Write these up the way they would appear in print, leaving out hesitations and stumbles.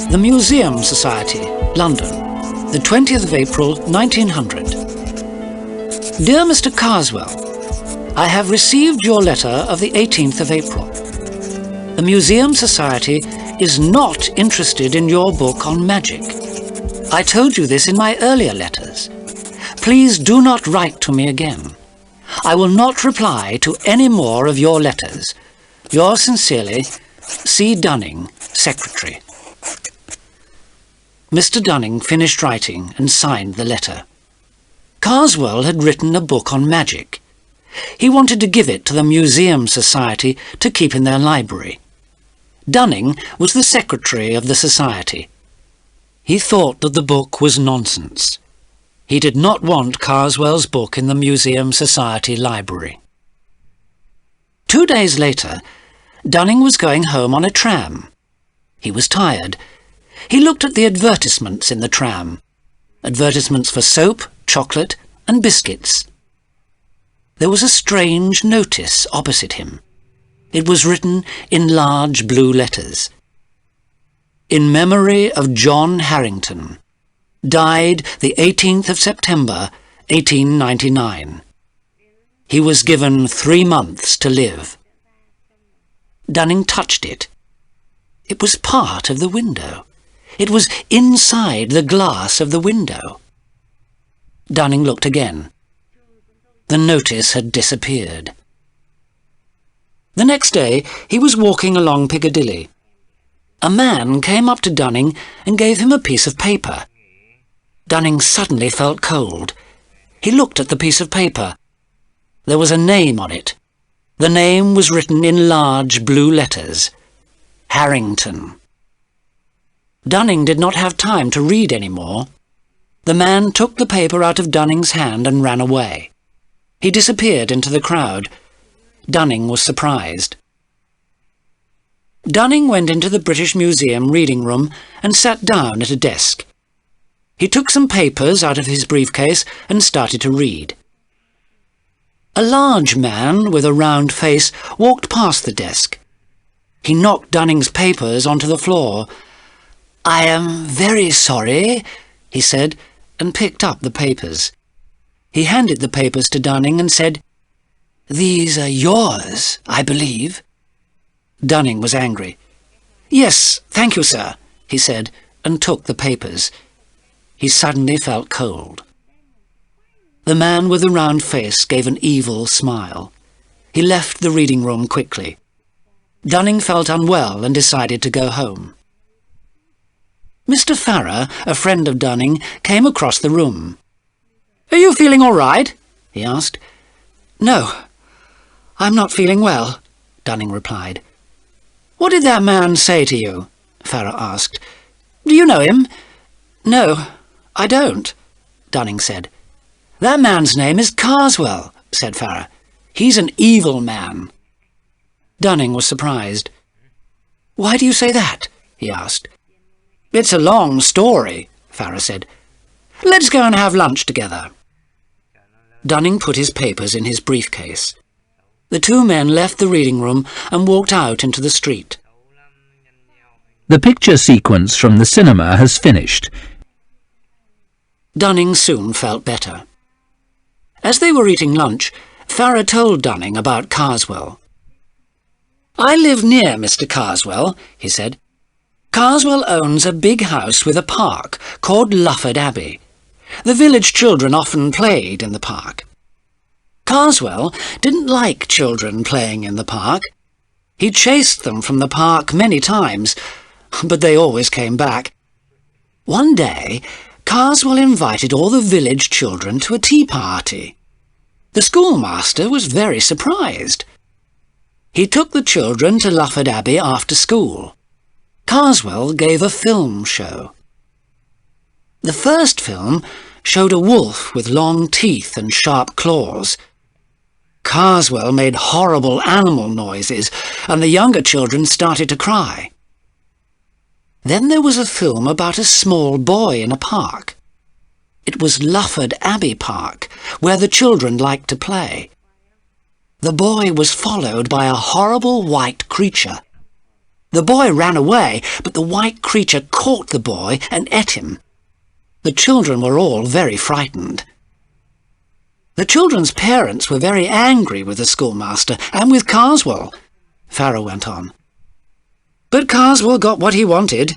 The Museum Society, London, the 20th of April, 1900. Dear Mr. Carswell, I have received your letter of the 18th of April. The Museum Society is not interested in your book on magic. I told you this in my earlier letters. Please do not write to me again. I will not reply to any more of your letters. Yours sincerely, C. Dunning, Secretary. Mr. Dunning finished writing and signed the letter. Carswell had written a book on magic. He wanted to give it to the Museum Society to keep in their library. Dunning was the secretary of the society. He thought that the book was nonsense. He did not want Carswell's book in the Museum Society library. 2 days later, Dunning was going home on a tram. He was tired. He looked at the advertisements in the tram. Advertisements for soap, chocolate, and biscuits. There was a strange notice opposite him. It was written in large blue letters. In memory of John Harrington, died the 18th of September, 1899. He was given 3 months to live. Dunning touched it. It was part of the window. It was inside the glass of the window. Dunning looked again. The notice had disappeared. The next day he was walking along Piccadilly. A man came up to Dunning and gave him a piece of paper. Dunning suddenly felt cold. He looked at the piece of paper. There was a name on it. The name was written in large blue letters. Harrington. Dunning did not have time to read any more. The man took the paper out of Dunning's hand and ran away. He disappeared into the crowd. Dunning was surprised. Dunning went into the British Museum reading room and sat down at a desk. He took some papers out of his briefcase and started to read. A large man with a round face walked past the desk. He knocked Dunning's papers onto the floor. "I am very sorry," he said, and picked up the papers. He handed the papers to Dunning and said, "These are yours, I believe." Dunning was angry. "Yes, thank you, sir," he said, and took the papers. He suddenly felt cold. The man with the round face gave an evil smile. He left the reading room quickly. Dunning felt unwell and decided to go home. Mr. Farrer, a friend of Dunning, came across the room. "Are you feeling all right?" he asked. "No, I'm not feeling well," Dunning replied. "What did that man say to you?" Farrer asked. "Do you know him?" "No, I don't," Dunning said. "That man's name is Carswell," said Farrer. "He's an evil man." Dunning was surprised. "Why do you say that?" he asked. "It's a long story," Farrer said. "Let's go and have lunch together." Dunning put his papers in his briefcase. The two men left the reading room and walked out into the street. The picture sequence from the cinema has finished. Dunning soon felt better. As they were eating lunch, Farrer told Dunning about Carswell. "I live near Mr. Carswell," he said. "Carswell owns a big house with a park called Lufford Abbey. The village children often played in the park. Carswell didn't like children playing in the park. He chased them from the park many times, but they always came back. One day, Carswell invited all the village children to a tea party. The schoolmaster was very surprised. He took the children to Lufford Abbey after school. Carswell gave a film show. The first film showed a wolf with long teeth and sharp claws. Carswell made horrible animal noises, and the younger children started to cry. Then there was a film about a small boy in a park. It was Lufford Abbey Park, where the children liked to play. The boy was followed by a horrible white creature. The boy ran away, but the white creature caught the boy and ate him. The children were all very frightened. The children's parents were very angry with the schoolmaster and with Carswell, Farrar went on. But Carswell got what he wanted.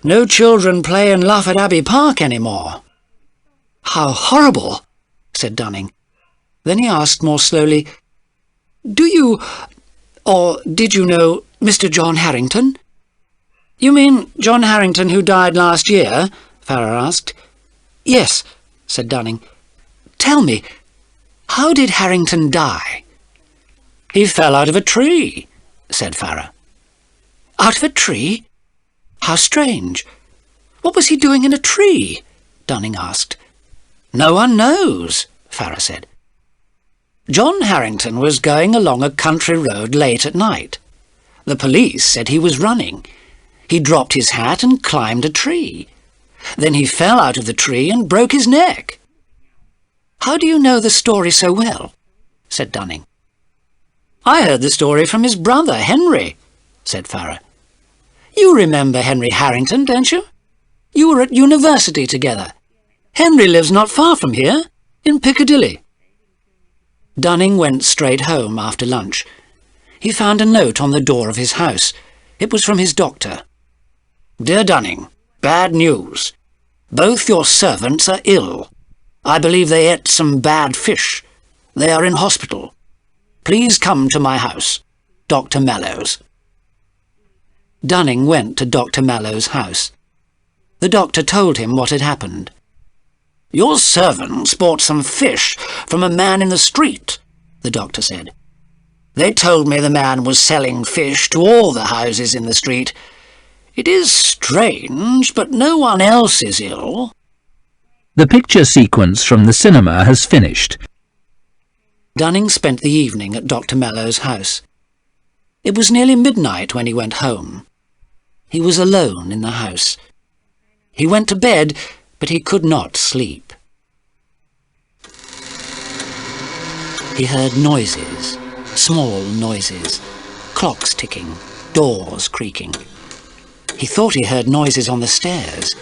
No children play and laugh at Abbey Park any more. How horrible, said Dunning. Then he asked more slowly, Do you, or did you know Mr. John Harrington? You mean John Harrington who died last year? Farrar asked. Yes, said Dunning. Tell me, how did Harrington die? He fell out of a tree, said Farrar. Out of a tree? How strange. What was he doing in a tree? Dunning asked. No one knows, Farrar said. John Harrington was going along a country road late at night. The police said he was running. He dropped his hat and climbed a tree. Then he fell out of the tree and broke his neck. How do you know the story so well? Said Dunning. I heard the story from his brother, Henry, said Farrar. You remember Henry Harrington, don't you? You were at university together. Henry lives not far from here, in Piccadilly. Dunning went straight home after lunch. He found a note on the door of his house. It was from his doctor. Dear Dunning, bad news. Both your servants are ill. I believe they ate some bad fish. They are in hospital. Please come to my house. Dr. Mallows. Dunning went to Dr. Mallows' house. The doctor told him what had happened. Your servants bought some fish from a man in the street, the doctor said. They told me the man was selling fish to all the houses in the street. It is strange, but no one else is ill. The picture sequence from the cinema has finished. Dunning spent the evening at Dr. Mallows' house. It was nearly midnight when he went home. He was alone in the house. He went to bed, but he could not sleep. He heard noises, small noises, clocks ticking, doors creaking. He thought he heard noises on the stairs.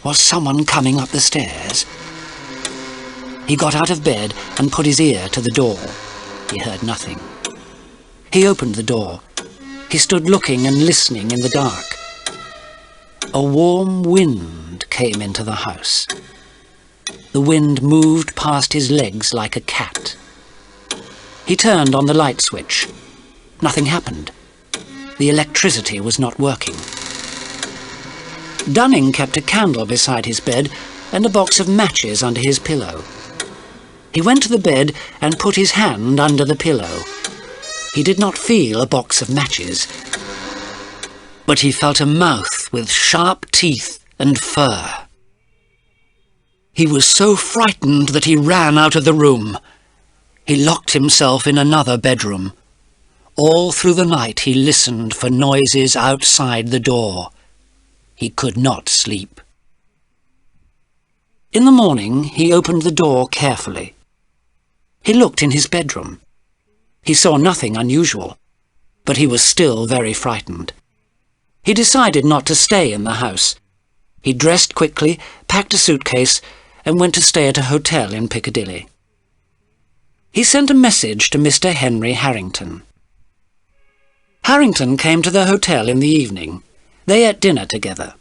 Was someone coming up the stairs? He got out of bed and put his ear to the door. He heard nothing. He opened the door. He stood looking and listening in the dark. A warm wind came into the house. The wind moved past his legs like a cat. He turned on the light switch. Nothing happened. The electricity was not working. Dunning kept a candle beside his bed and a box of matches under his pillow. He went to the bed and put his hand under the pillow. He did not feel a box of matches, but he felt a mouth with sharp teeth and fur. He was so frightened that he ran out of the room. He locked himself in another bedroom. All through the night he listened for noises outside the door. He could not sleep. In the morning he opened the door carefully. He looked in his bedroom. He saw nothing unusual, but he was still very frightened. He decided not to stay in the house. He dressed quickly, packed a suitcase, and went to stay at a hotel in Piccadilly. He sent a message to Mr. Henry Harrington. Harrington came to the hotel in the evening. They ate dinner together.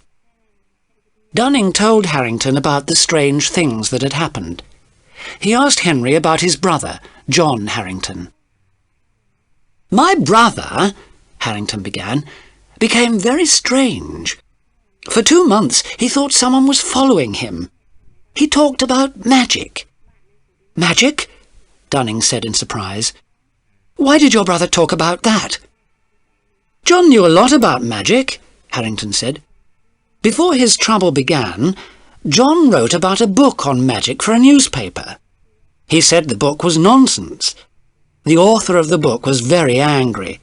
Dunning told Harrington about the strange things that had happened. He asked Henry about his brother, John Harrington. My brother, Harrington began, became very strange. For 2 months he thought someone was following him. He talked about magic. Magic? Dunning said in surprise. Why did your brother talk about that? John knew a lot about magic, Harrington said. Before his trouble began, John wrote about a book on magic for a newspaper. He said the book was nonsense. The author of the book was very angry.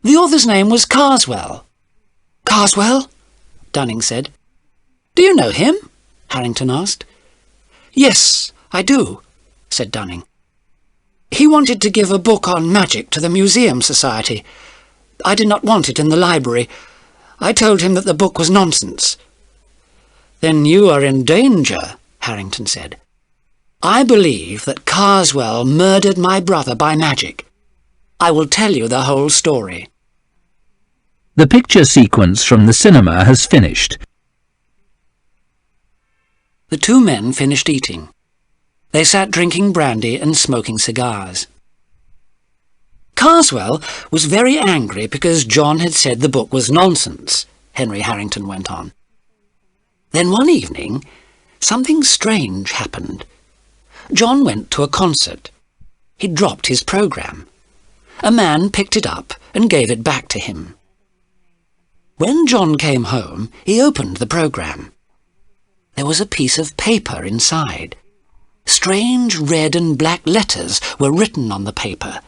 The author's name was Carswell. Carswell? Dunning said. Do you know him? Harrington asked. Yes, I do, said Dunning. He wanted to give a book on magic to the Museum Society, I did not want it in the library. I told him that the book was nonsense. Then you are in danger, Harrington said. I believe that Carswell murdered my brother by magic. I will tell you the whole story. The picture sequence from the cinema has finished. The two men finished eating. They sat drinking brandy and smoking cigars. Carswell was very angry because John had said the book was nonsense, Henry Harrington went on. Then one evening, something strange happened. John went to a concert. He dropped his program. A man picked it up and gave it back to him. When John came home, he opened the program. There was a piece of paper inside. Strange red and black letters were written on the paper.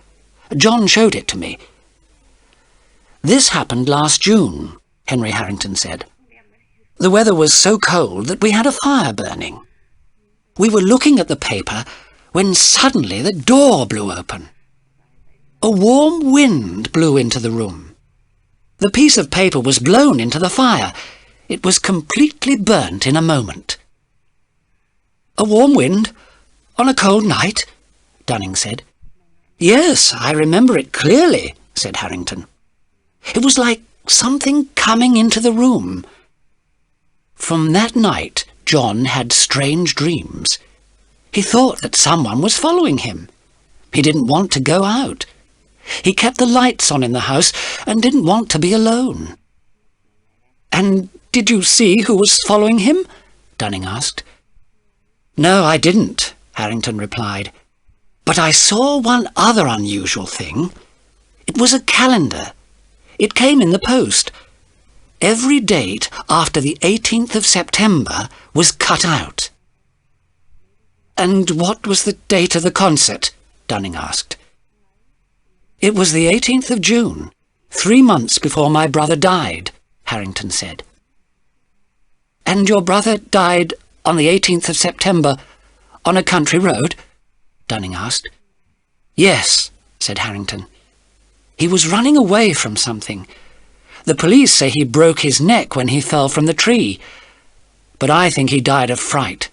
John showed it to me. This happened last June, Henry Harrington said. The weather was so cold that we had a fire burning. We were looking at the paper when suddenly the door blew open. A warm wind blew into the room. The piece of paper was blown into the fire. It was completely burnt in a moment. A warm wind? On a cold night? Dunning said. Yes, I remember it clearly, said Harrington. It was like something coming into the room. From that night, John had strange dreams. He thought that someone was following him. He didn't want to go out. He kept the lights on in the house and didn't want to be alone. And did you see who was following him? Dunning asked. No, I didn't, Harrington replied. But I saw one other unusual thing. It was a calendar. It came in the post. Every date after the 18th of September was cut out. And what was the date of the concert? Dunning asked. It was the 18th of June, 3 months before my brother died, Harrington said. And your brother died on the 18th of September on a country road? Dunning asked. Yes, said Harrington. He was running away from something. The police say he broke his neck when he fell from the tree, but I think he died of fright.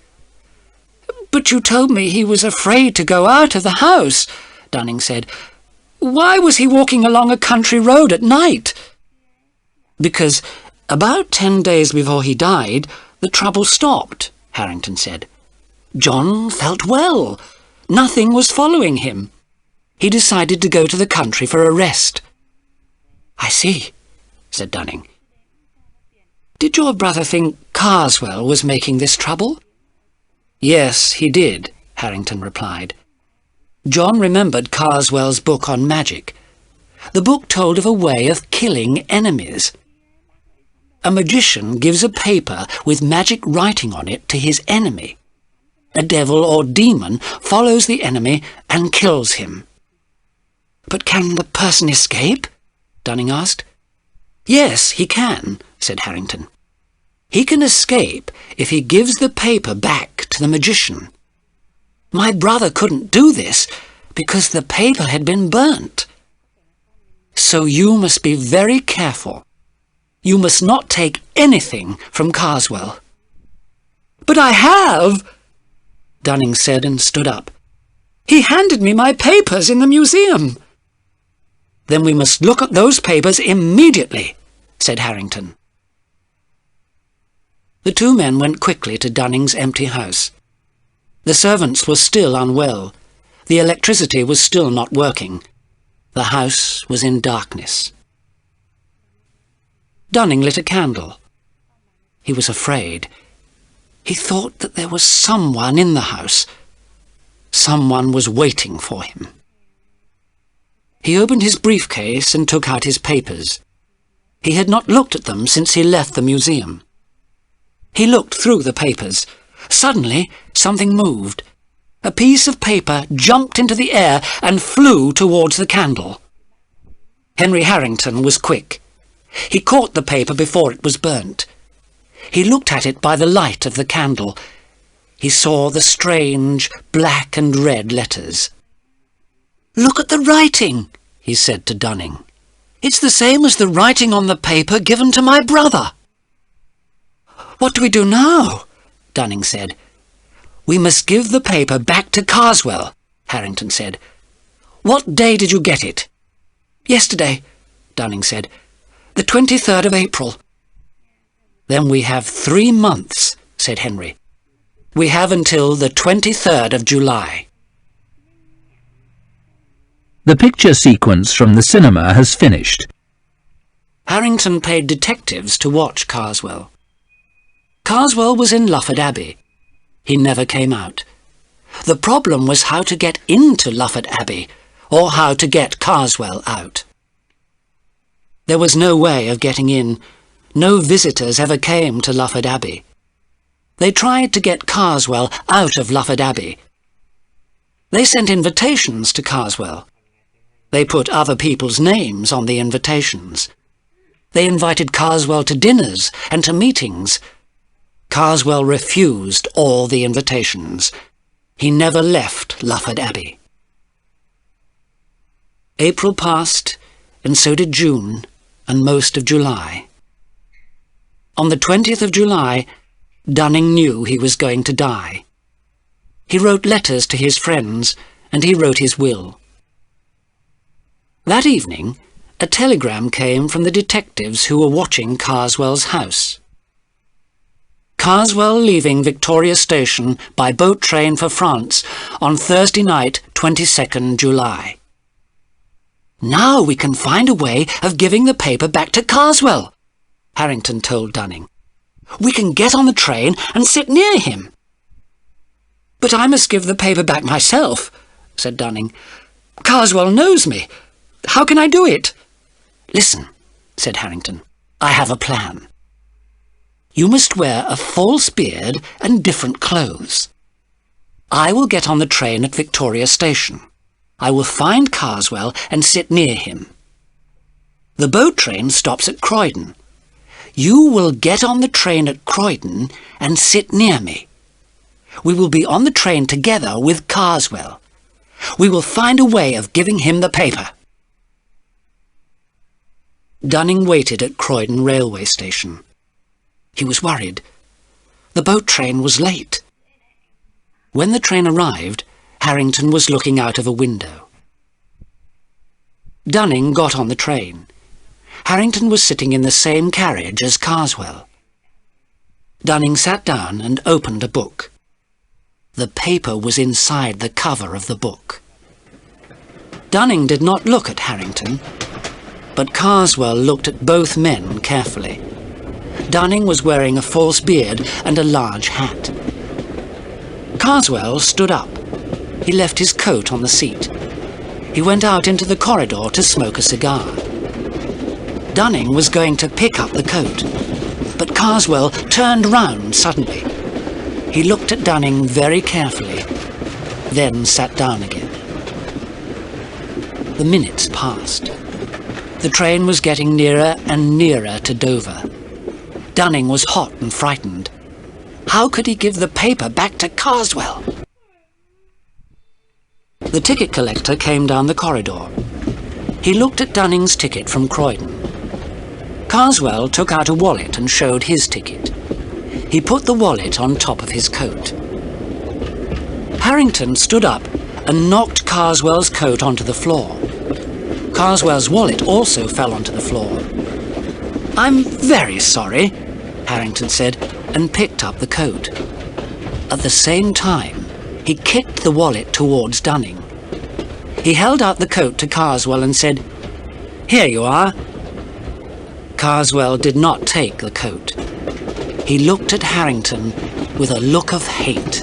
But you told me he was afraid to go out of the house, Dunning said. Why was he walking along a country road at night? Because about 10 days before he died, the trouble stopped, Harrington said. John felt well. Nothing was following him. He decided to go to the country for a rest. I see, said Dunning. Did your brother think Carswell was making this trouble? Yes, he did, Harrington replied. John remembered Carswell's book on magic. The book told of a way of killing enemies. A magician gives a paper with magic writing on it to his enemy. A devil or demon follows the enemy and kills him. But can the person escape? Dunning asked. Yes, he can, said Harrington. He can escape if he gives the paper back to the magician. My brother couldn't do this because the paper had been burnt. So you must be very careful. You must not take anything from Carswell. But I have, Dunning said and stood up. He handed me my papers in the museum. Then we must look at those papers immediately, said Harrington. The two men went quickly to Dunning's empty house. The servants were still unwell. The electricity was still not working. The house was in darkness. Dunning lit a candle. He was afraid. He thought that there was someone in the house. Someone was waiting for him. He opened his briefcase and took out his papers. He had not looked at them since he left the museum. He looked through the papers. Suddenly, something moved. A piece of paper jumped into the air and flew towards the candle. Henry Harrington was quick. He caught the paper before it was burnt. He looked at it by the light of the candle. He saw the strange black and red letters. "Look at the writing," he said to Dunning. It's the same as the writing on the paper given to my brother. What do we do now? Dunning said. We must give the paper back to Carswell, Harrington said. What day did you get it? Yesterday, Dunning said. The 23rd of April. Then we have 3 months, said Henry. We have until the 23rd of July. The picture sequence from the cinema has finished. Harrington paid detectives to watch Carswell. Carswell was in Lufford Abbey. He never came out. The problem was how to get into Lufford Abbey, or how to get Carswell out. There was no way of getting in. No visitors ever came to Lufford Abbey. They tried to get Carswell out of Lufford Abbey. They sent invitations to Carswell. They put other people's names on the invitations. They invited Carswell to dinners and to meetings. Carswell refused all the invitations. He never left Lufford Abbey. April passed, and so did June, and most of July. On the 20th of July, Dunning knew he was going to die. He wrote letters to his friends, and he wrote his will. That evening, a telegram came from the detectives who were watching Carswell's house. Carswell leaving Victoria Station by boat train for France on Thursday night, 22nd July. Now we can find a way of giving the paper back to Carswell, Harrington told Dunning. We can get on the train and sit near him. But I must give the paper back myself, said Dunning. Carswell knows me. How can I do it? Listen, said Harrington. I have a plan. You must wear a false beard and different clothes. I will get on the train at Victoria Station. I will find Carswell and sit near him. The boat train stops at Croydon. You will get on the train at Croydon and sit near me. We will be on the train together with Carswell. We will find a way of giving him the paper. Dunning waited at Croydon railway station. He was worried. The boat train was late. When the train arrived, Harrington was looking out of a window. Dunning got on the train. Harrington was sitting in the same carriage as Carswell. Dunning sat down and opened a book. The paper was inside the cover of the book. Dunning did not look at Harrington, but Carswell looked at both men carefully. Dunning was wearing a false beard and a large hat. Carswell stood up. He left his coat on the seat. He went out into the corridor to smoke a cigar. Dunning was going to pick up the coat, but Carswell turned round suddenly. He looked at Dunning very carefully, then sat down again. The minutes passed. The train was getting nearer and nearer to Dover. Dunning was hot and frightened. How could he give the paper back to Carswell? The ticket collector came down the corridor. He looked at Dunning's ticket from Croydon. Carswell took out a wallet and showed his ticket. He put the wallet on top of his coat. Harrington stood up and knocked Carswell's coat onto the floor. Carswell's wallet also fell onto the floor. "I'm very sorry," Harrington said, and picked up the coat. At the same time, he kicked the wallet towards Dunning. He held out the coat to Carswell and said, "Here you are." Carswell did not take the coat. He looked at Harrington with a look of hate.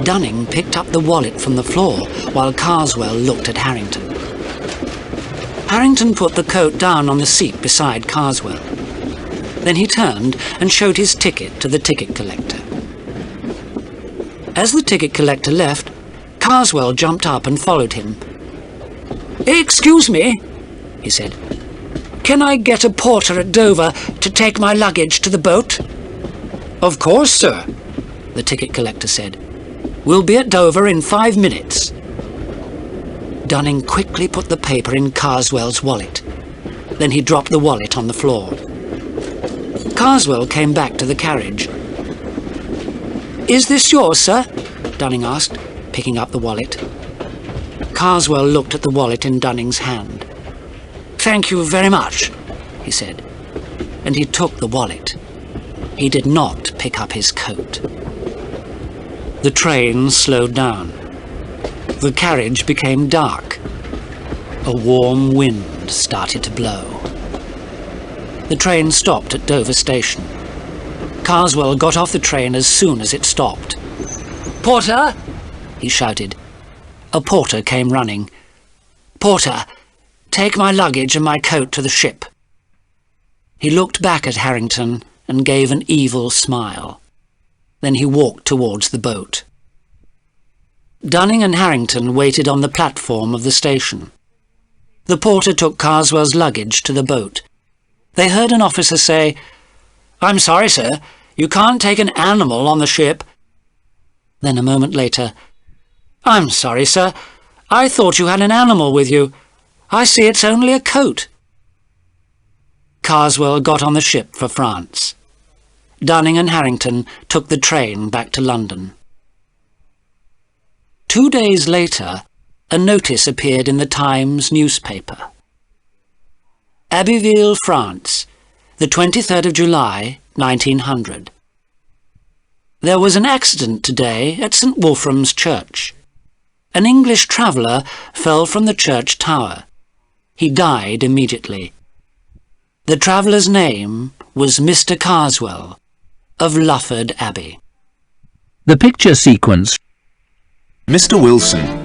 Dunning picked up the wallet from the floor while Carswell looked at Harrington. Harrington put the coat down on the seat beside Carswell. Then he turned and showed his ticket to the ticket collector. As the ticket collector left, Carswell jumped up and followed him. "Excuse me," he said. "Can I get a porter at Dover to take my luggage to the boat?" "Of course, sir," the ticket collector said. "We'll be at Dover in 5 minutes." Dunning quickly put the paper in Carswell's wallet. Then he dropped the wallet on the floor. Carswell came back to the carriage. "Is this yours, sir?" Dunning asked, picking up the wallet. Carswell looked at the wallet in Dunning's hand. "Thank you very much," he said, and he took the wallet. He did not pick up his coat. The train slowed down. The carriage became dark. A warm wind started to blow. The train stopped at Dover Station. Carswell got off the train as soon as it stopped. "Porter!" he shouted. A porter came running. "Porter, take my luggage and my coat to the ship." He looked back at Harrington and gave an evil smile. Then he walked towards the boat. Dunning and Harrington waited on the platform of the station. The porter took Carswell's luggage to the boat. They heard an officer say, "I'm sorry, sir, you can't take an animal on the ship." Then a moment later, "I'm sorry, sir, I thought you had an animal with you. I see it's only a coat." Carswell got on the ship for France. Dunning and Harrington took the train back to London. 2 days later, a notice appeared in the Times newspaper. Abbeville, France, the 23rd of July, 1900. There was an accident today at St. Wolfram's Church. An English traveller fell from the church tower. He died immediately. The traveller's name was Mr. Carswell of Lufford Abbey. The picture sequence. Mr. Wilson,